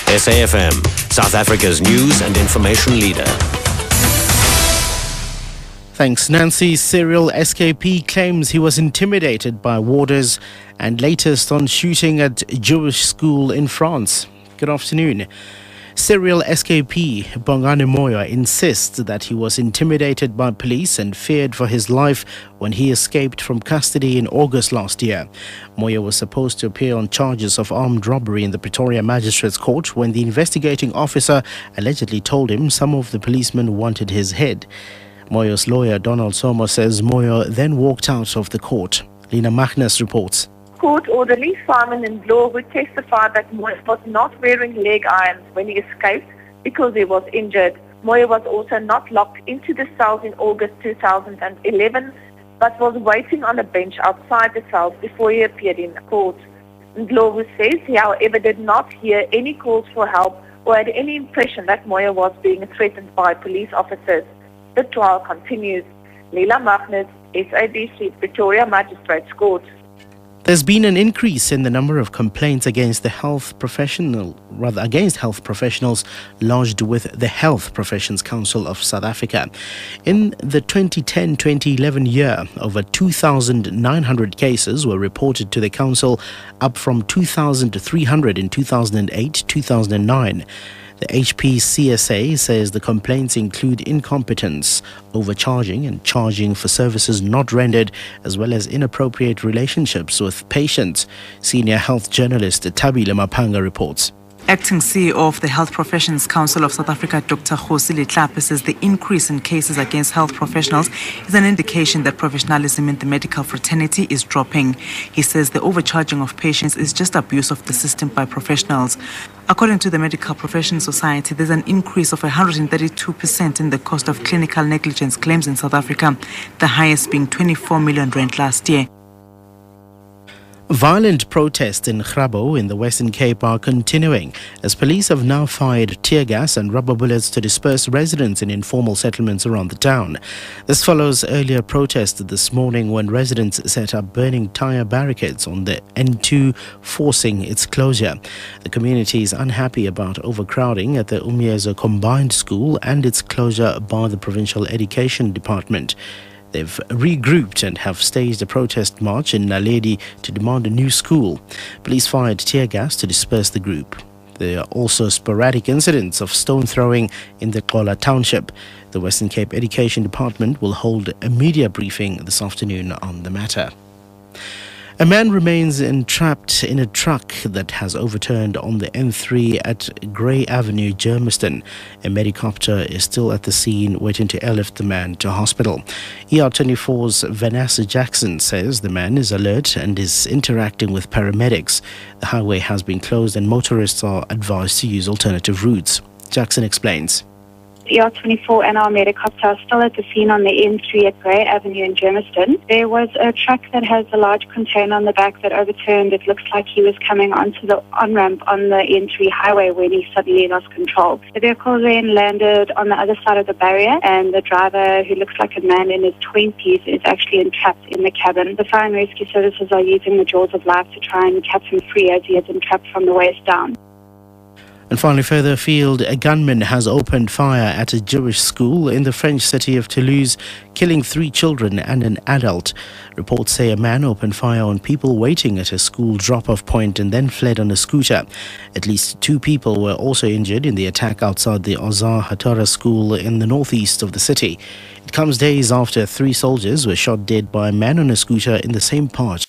SAFM, South Africa's news and information leader. Thanks, Nancy. Serial SKP claims he was intimidated by warders, and latest on shooting at Jewish school in France. Good afternoon. Serial SKP Bongani Moyo insists that he was intimidated by police and feared for his life when he escaped from custody in August last year. Moyo was supposed to appear on charges of armed robbery in the Pretoria Magistrates Court when the investigating officer allegedly told him some of the policemen wanted his head. Moyo's lawyer Donald Somo says Moyo then walked out of the court. Lena Magnus reports. Court orderly Simon and Law would testify that Moyo was not wearing leg irons when he escaped because he was injured. Moyo was also not locked into the cells in August 2011, but was waiting on a bench outside the cells before he appeared in court. Ndlovu says he, however, did not hear any calls for help or had any impression that Moyo was being threatened by police officers. The trial continues. Leila Magnus, SABC, Pretoria Magistrates Court. There's been an increase in the number of complaints against health professionals lodged with the Health Professions Council of South Africa. In the 2010-2011 year, over 2,900 cases were reported to the council, up from 2,300 in 2008-2009. The HPCSA says the complaints include incompetence, overcharging and charging for services not rendered, as well as inappropriate relationships with patients. Senior health journalist Tabile Mapanga reports. Acting CEO of the Health Professions Council of South Africa, Dr. Khosile Tlhape, says the increase in cases against health professionals is an indication that professionalism in the medical fraternity is dropping. He says the overcharging of patients is just abuse of the system by professionals. According to the Medical Professions Society, there's an increase of 132% in the cost of clinical negligence claims in South Africa, the highest being 24 million rand last year. Violent protests in Grabo in the Western Cape are continuing as police have now fired tear gas and rubber bullets to disperse residents in informal settlements around the town. This follows earlier protests this morning when residents set up burning tyre barricades on the N2, forcing its closure. The community is unhappy about overcrowding at the Umyezo Combined School and its closure by the Provincial Education Department. They've regrouped and have staged a protest march in Naledi to demand a new school. Police fired tear gas to disperse the group. There are also sporadic incidents of stone throwing in the Kola township. The Western Cape Education Department will hold a media briefing this afternoon on the matter. A man remains entrapped in a truck that has overturned on the N3 at Grey Avenue, Germiston. A medicopter is still at the scene waiting to airlift the man to hospital. ER24's Vanessa Jackson says the man is alert and is interacting with paramedics. The highway has been closed and motorists are advised to use alternative routes. Jackson explains. ER24 and our medicopter are still at the scene on the N3 at Grey Avenue in Germiston. There was a truck that has a large container on the back that overturned. It looks like he was coming onto the on-ramp on the N3 highway when he suddenly lost control. The vehicle then landed on the other side of the barrier, and the driver, who looks like a man in his 20s, is actually entrapped in the cabin. The fire and rescue services are using the jaws of life to try and catch him free as he is entrapped from the waist down. And finally, further afield, a gunman has opened fire at a Jewish school in the French city of Toulouse, killing 3 children and an adult. Reports say a man opened fire on people waiting at a school drop-off point and then fled on a scooter. At least 2 people were also injured in the attack outside the Ozar Hatara school in the northeast of the city. It comes days after 3 soldiers were shot dead by a man on a scooter in the same part